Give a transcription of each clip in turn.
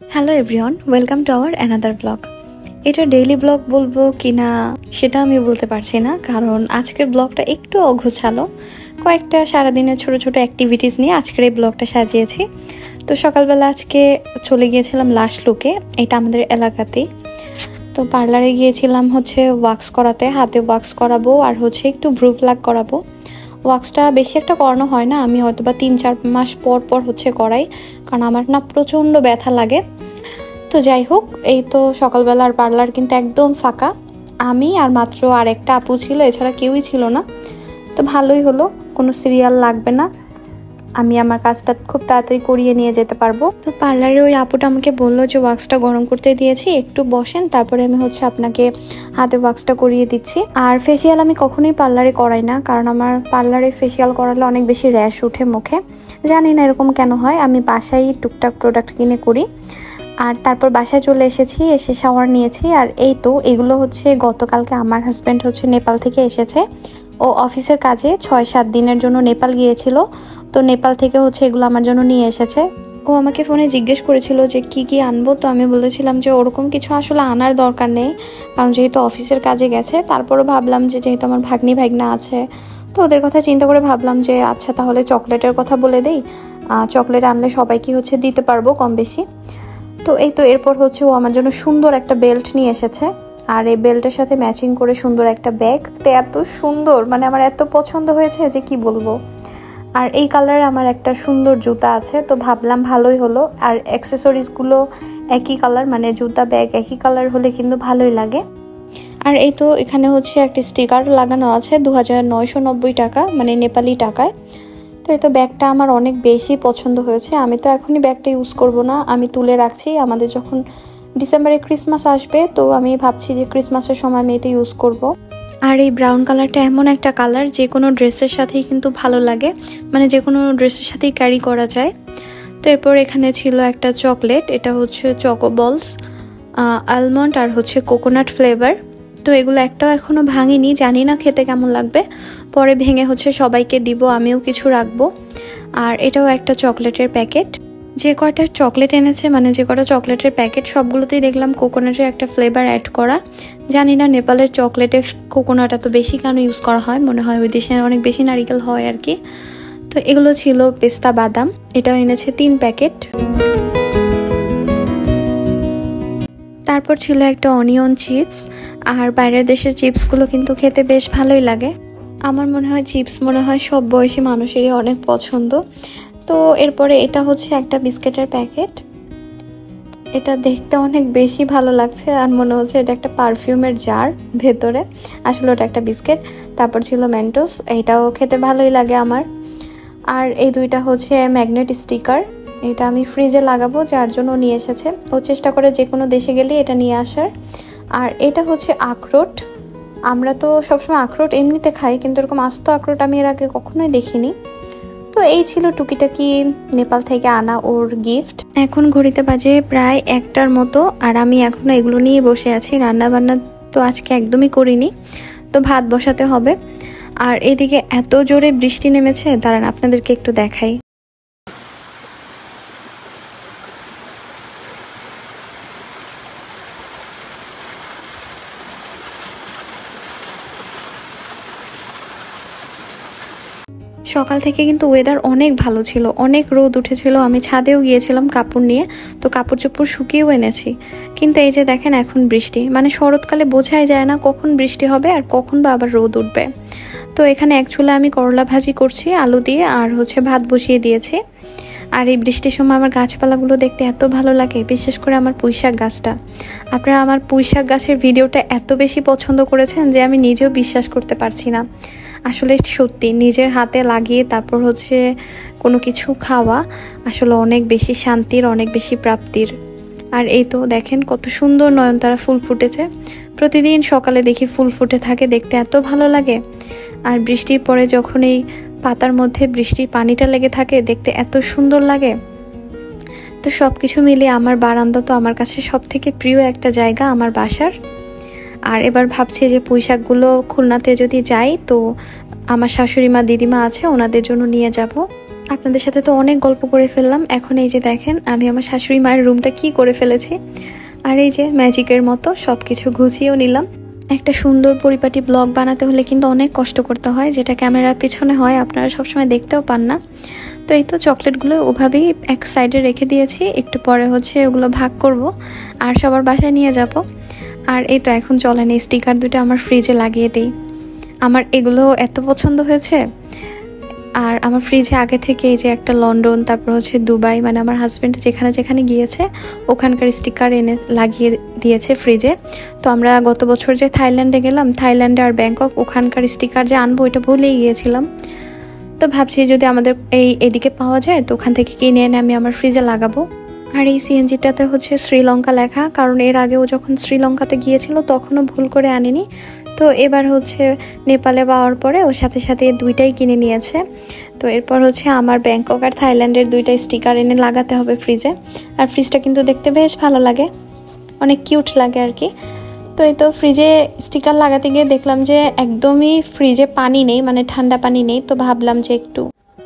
Hello everyone, welcome to our another blog. এটা daily blog বলবো কিনা সেটা আমি বলতে পারছি না, কারণ আজকের ব্লগটা একটু অগোছালো। কয়েকটা সারাদিনের ছোট ছোট অ্যাক্টিভিটিস নিয়ে আজকের এই ব্লগটা সাজিয়েছি। তো সকালবেলা আজকে চলে গিয়েছিলাম লাশ লুকে, এটা আমাদের এলাকাতেই। তো পার্লারে গিয়েছিলাম ওয়াক্স করাতে, হাতে ওয়াক্স করাবো আর একটু ব্রু প্লাগ করাবো। ওয়াক্সটা বেশি একটা করানো হয় না, আমি হয়তো বা 3-4 মাস পর পর করাই, কারণ আমার না প্রচণ্ড ব্যথা লাগে। তো যাই হোক, এই তো সকালবেলার পার্লার কিন্তু একদম ফাঁকা, আমি আর মাত্র আরেকটা আপু ছিল, এছাড়া কেউই ছিল না। তো ভালোই হলো, কোনো সিরিয়াল লাগবে না, আমি আমার কাজটা খুব তাড়াতাড়ি করিয়ে নিয়ে যেতে পারবো। তো পার্লারে ওই আপুটা আমাকে বললো যে ওয়াক্সটা গরম করতে দিয়েছি, একটু বসেন, তারপরে আমি আপনাকে হাতে ওয়াক্সটা করিয়ে দিচ্ছি। আর ফেসিয়াল আমি কখনোই পার্লারে করাই না, কারণ আমার পার্লারে ফেসিয়াল করালে অনেক বেশি র্যাশ উঠে মুখে, জানি না এরকম কেন হয়। আমি বাসায় টুকটাক প্রোডাক্ট কিনে করি। আর তারপর বাসায় চলে এসেছি, এসে শাওয়ার নিয়েছি। আর এই তো এগুলো গতকালকে আমার হাজব্যান্ড নেপাল থেকে এসেছে, ও অফিসের কাজে 6-7 দিনের জন্য নেপাল গিয়েছিল। তো নেপাল থেকে এগুলো আমার জন্য নিয়ে এসেছে। ও আমাকে ফোনে জিজ্ঞেস করেছিল যে কি কি আনবো, তো আমি বলেছিলাম যে ওরকম কিছু আসলে আনার দরকার নেই, কারণ যেহেতু অফিসের কাজে গেছে। তারপরও ভাবলাম যে যেহেতু আমার ভাগ্নি ভাগ্না আছে, তো ওদের কথা চিন্তা করে ভাবলাম যে আচ্ছা তাহলে চকলেটের কথা বলে দেই, চকলেট আনলে সবাইকে দিতে পারবো কম বেশি। তো এই তো এরপর ও আমার জন্য সুন্দর একটা বেল্ট নিয়ে এসেছে, আর এই বেল্টের সাথে ম্যাচিং করে সুন্দর একটা ব্যাগ। এত সুন্দর, মানে আমার এত পছন্দ হয়েছে যে কি বলবো। আর এই কালারে আমার একটা সুন্দর জুতা আছে, তো ভাবলাম ভালোই হলো। আর অ্যাক্সেসরিজগুলো একই কালার, মানে জুতা ব্যাগ একই কালার হলে কিন্তু ভালোই লাগে। আর এই তো এখানে একটা স্টিকার লাগানো আছে, 2990 টাকা, মানে নেপালি টাকায়। তো এই তো ব্যাগটা আমার অনেক বেশি পছন্দ হয়েছে। আমি তো এখনই ব্যাগটা ইউজ করব না, আমি তুলে রাখছি, আমাদের যখন ডিসেম্বরে ক্রিসমাস আসবে, তো আমি ভাবছি যে ক্রিসমাসের সময় আমি এটা ইউজ করব। আর এই ব্রাউন কালারটা এমন একটা কালার যে কোনো ড্রেসের সাথেই কিন্তু ভালো লাগে, মানে যে কোনো ড্রেসের সাথেই ক্যারি করা যায়। তো এরপর এখানে ছিল একটা চকলেট, এটা চকো বলস, আলমন্ড আর কোকোনাট ফ্লেভার। তো এগুলো একটাও এখনও ভাঙিনি, জানি না খেতে কেমন লাগবে, পরে ভেঙে সবাইকে দিব, আমিও কিছু রাখবো। আর এটাও একটা চকলেটের প্যাকেট। যে কয়টা চকলেট এনেছে, মানে যে কয়টা চকলেটের প্যাকেট, সবগুলোতেই দেখলাম কোকোনাটের একটা ফ্লেভার অ্যাড করা। জানি না নেপালের চকলেটে কোকোনাট এত বেশি কেন ইউজ করা হয়, মনে হয় ওই দেশে অনেক বেশি নারিকেল হয় আর কি। তো এগুলো ছিল পেস্তা বাদাম, এটাও এনেছে 3 প্যাকেট। তারপর ছিল একটা অনিয়ন চিপস। আর বাইরের দেশের চিপসগুলো কিন্তু খেতে বেশ ভালোই লাগে, আমার মনে হয় চিপস সব বয়সী মানুষেরই অনেক পছন্দ। তো এরপরে এটা একটা বিস্কিটের প্যাকেট, এটা দেখতে অনেক বেশি ভালো লাগছে, আর মনে হচ্ছে এটা একটা পারফিউমের জার ভেতরে, আসলে ওটা একটা বিস্কিট। তারপর ছিল মেন্টোস, এটাও খেতে ভালোই লাগে আমার। আর এই দুইটা ম্যাগনেট স্টিকার, এটা আমি ফ্রিজে লাগাবো, যার জন্য নিয়ে এসেছে। ও চেষ্টা করে যে কোনো দেশে গেলে এটা নিয়ে আসার। আর এটা আখরোট, আমরা তো সবসময় আখরোট এমনিতে খাই, কিন্তু এরকম আস্ত আখরোট আমি এর আগে কখনোই দেখিনি। তো এই ছিল টুকিটাকি নেপাল থেকে আনা ওর গিফট। এখন ঘড়িতে বাজে প্রায় 1টার মতো, আর আমি এখনো এগুলো নিয়ে বসে আছি। রান্না বান্না তো আজকে একদমই করিনি, তো ভাত বসাতে হবে। আর এদিকে এত জোরে বৃষ্টি নেমেছে, দাঁড়ান আপনাদেরকে একটু দেখাই। সকাল থেকে কিন্তু ওয়েদার অনেক ভালো ছিল, অনেক রোদ উঠেছিল, আমি ছাদেও গিয়েছিলাম কাপড় নিয়ে, তো কাপড় চোপড় শুকিয়েও এনেছি। কিন্তু এই যে দেখেন এখন বৃষ্টি, মানে শরৎকালে বোঝাই যায় না কখন বৃষ্টি হবে আর কখন বা আবার রোদ উঠবে। তো এখানে এক চুলা আমি করলা ভাজি করছি আলু দিয়ে, আর ভাত বসিয়ে দিয়েছি। আর এই বৃষ্টির সময় আমার গাছপালাগুলো দেখতে এত ভালো লাগে, বিশেষ করে আমার পুঁইশাক গাছটা। আপনারা আমার পুঁইশাক গাছের ভিডিওটা এত বেশি পছন্দ করেছেন যে আমি নিজেও বিশ্বাস করতে পারছি না। আসলে সত্যি নিজের হাতে লাগিয়ে তারপর কোনো কিছু খাওয়া আসলে অনেক বেশি শান্তির, অনেক বেশি প্রাপ্তির। আর এই তো দেখেন কত সুন্দর নয়নতারা ফুল ফুটেছে, প্রতিদিন সকালে দেখি ফুল ফুটে থাকে, দেখতে এত ভালো লাগে। আর বৃষ্টির পরে যখন এই পাতার মধ্যে বৃষ্টির পানিটা লেগে থাকে, দেখতে এত সুন্দর লাগে। তো সব কিছু মিলিয়ে আমার বারান্দা তো আমার কাছে সব থেকে প্রিয় একটা জায়গা আমার বাসার। আর এবার ভাবছি যে পুঁইশাকগুলো খুলনাতে যদি যাই, তো আমার শাশুড়ি মা দিদিমা আছে, ওনাদের জন্য নিয়ে যাব। আপনাদের সাথে তো অনেক গল্প করে ফেললাম। এখন এই যে দেখেন আমি আমার শাশুড়ি মায়ের রুমটা কি করে ফেলেছি। আর এই যে ম্যাজিকের মতো সবকিছু গুছিয়েও নিলাম। একটা সুন্দর পরিপাটি ব্লগ বানাতে হলে কিন্তু অনেক কষ্ট করতে হয়, যেটা ক্যামেরার পিছনে হয় আপনারা সবসময় দেখতেও পান না। তো এই তো চকলেটগুলো ওভাবেই এক সাইডে রেখে দিয়েছি, একটু পরে হচ্ছে ওগুলো ভাগ করব আর সবার বাসায় নিয়ে যাব। আর এই তো এখন চলেন এই স্টিকার দুটো আমার ফ্রিজে লাগিয়ে দিই। আমার এগুলো এত পছন্দ হয়েছে। আর আমার ফ্রিজে আগে থেকে এই যে একটা লন্ডন, তারপর হচ্ছে দুবাই, মানে আমার হাজব্যান্ড যেখানে যেখানে গিয়েছে ওখানকার স্টিকার এনে লাগিয়ে দিয়েছে ফ্রিজে। তো আমরা গত বছর যে থাইল্যান্ডে গেলাম, থাইল্যান্ডে আর ব্যাংকক, ওখানকার স্টিকার যে আনবো এটা ভুলেই গিয়েছিলাম। তো ভাবছি যদি আমাদের এদিকে পাওয়া যায় তো ওখান থেকে কিনে এনে আমি আমার ফ্রিজে লাগাবো। আর এই সিএনজিটাতে হচ্ছে শ্রীলঙ্কা লেখা, কারণ এর আগেও যখন শ্রীলঙ্কাতে গিয়েছিল তখনও ভুল করে আনিনি। তো এবার হচ্ছে নেপালে পাওয়ার পরে ওর সাথে সাথে দুইটাই কিনে নিয়েছে। তো এরপর হচ্ছে আমার ব্যাংকক আর থাইল্যান্ডের দুইটা স্টিকার এনে লাগাতে হবে ফ্রিজে। আর ফ্রিজটা কিন্তু দেখতে বেশ ভালো লাগে, অনেক কিউট লাগে আর কি। তো এই তো ফ্রিজে স্টিকার লাগাতে গিয়ে দেখলাম যে একদমই ফ্রিজে পানি নেই, মানে ঠান্ডা পানি নেই। তো ভাবলাম যে একটু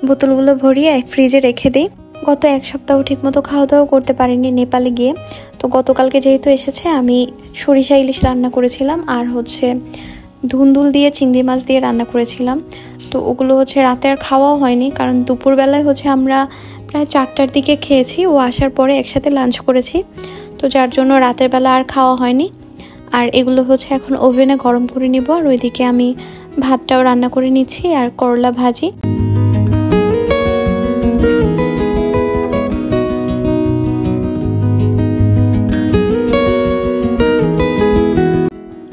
বোতলগুলো ভরিয়ে ফ্রিজে রেখে দিই। গত এক সপ্তাহ ঠিকমতো খাওয়া দাওয়া করতে পারিনি নেপালে গিয়ে। তো গতকালকে যেহেতু এসেছে আমি সরিষা ইলিশ রান্না করেছিলাম আর হচ্ছে ধুন্দুল দিয়ে চিংড়ি মাছ দিয়ে রান্না করেছিলাম। তো ওগুলো হচ্ছে রাতে আর খাওয়াও হয়নি, কারণ দুপুরবেলায় হচ্ছে আমরা প্রায় 4টার দিকে খেয়েছি, ও আসার পরে একসাথে লাঞ্চ করেছি। তো যার জন্য রাতের বেলা আর খাওয়া হয়নি। আর এগুলো হচ্ছে এখন ওভেনে গরম করে নিব। আর ওইদিকে আমি ভাতটাও রান্না করে নিচ্ছি আর করলা ভাজি।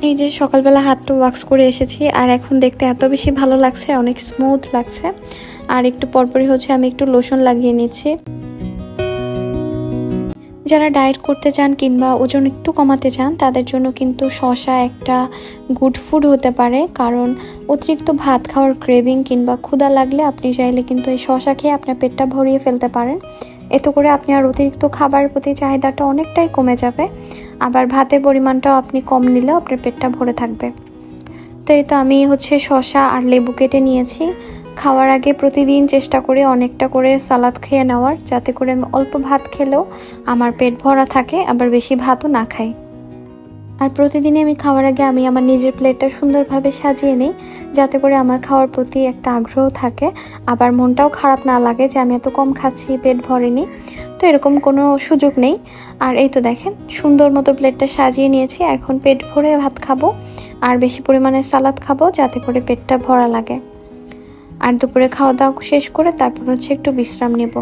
এই যে সকালবেলা হাতটা ওয়াক্স করে এসেছি আর এখন দেখতে এত বেশি ভালো লাগছে, অনেক স্মুথ লাগছে। আর একটু পরপরই হচ্ছে আমি একটু লোশন লাগিয়ে নিচ্ছি। যারা ডায়েট করতে চান কিংবা ওজন একটু কমাতে চান তাদের জন্য কিন্তু শসা একটা গুড ফুড হতে পারে, কারণ অতিরিক্ত ভাত খাওয়ার ক্রেভিং কিংবা ক্ষুধা লাগলে আপনি চাইলে কিন্তু এই শসা খেয়ে আপনার পেটটা ভরিয়ে ফেলতে পারেন। এতে করে আপনি আর অতিরিক্ত খাবারের প্রতি চাহিদাটা অনেকটাই কমে যাবে। আবার ভাতের পরিমাণটাও আপনি কম নিলেও আপনার পেটটা ভরে থাকবে। তো এই তো আমি হচ্ছে শসা আর লেবু কেটে নিয়েছি। খাওয়ার আগে প্রতিদিন চেষ্টা করি অনেকটা করে সালাদ খেয়ে নেওয়ার, যাতে করে আমি অল্প ভাত খেলেও আমার পেট ভরা থাকে, আবার বেশি ভাতও না খাই। আর প্রতিদিনই আমি খাওয়ার আগে আমি আমার নিজের প্লেটটা সুন্দরভাবে সাজিয়ে নিই, যাতে করে আমার খাওয়ার প্রতি একটা আগ্রহ থাকে, আবার মনটাও খারাপ না লাগে যে আমি এত কম খাচ্ছি, পেট ভরেনি। তো এরকম কোনো সুযোগ নেই। আর এই তো দেখেন সুন্দর মতো প্লেটটা সাজিয়ে নিয়েছি। এখন পেট ভরে ভাত খাবো আর বেশি পরিমাণে সালাদ খাবো, যাতে করে পেটটা ভরা লাগে। আর দুপুরে খাওয়া দাওয়া শেষ করে তারপর হচ্ছে একটু বিশ্রাম নেব।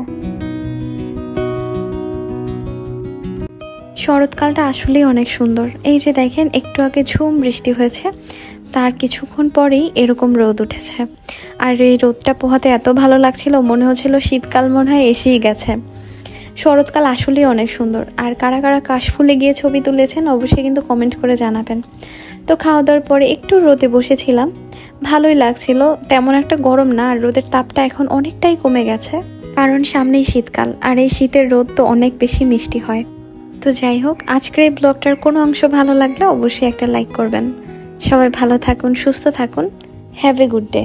শরৎকালটা আসলেই অনেক সুন্দর। এই যে দেখেন একটু আগে ঝুম বৃষ্টি হয়েছে, তার কিছুক্ষণ পরেই এরকম রোদ উঠেছে। আর এই রোদটা পোহাতে এত ভালো লাগছিল, মনে হচ্ছিল শীতকাল মনে হয় এসেই গেছে। শরৎকাল আসলেই অনেক সুন্দর। আর কারা কারা কাশফুলে গিয়ে ছবি তুলেছেন অবশ্যই কিন্তু কমেন্ট করে জানাবেন। তো খাওয়া দাওয়ার পরে একটু রোদে বসেছিলাম, ভালোই লাগছিল, তেমন একটা গরম না। আর রোদের তাপটা এখন অনেকটাই কমে গেছে, কারণ সামনেই শীতকাল আর এই শীতের রোদ তো অনেক বেশি মিষ্টি হয়। তো যাই হোক, আজকের এই ব্লগটার কোনো অংশ ভালো লাগলে অবশ্যই একটা লাইক করবেন। সবাই ভালো থাকুন, সুস্থ থাকুন। Have a good day.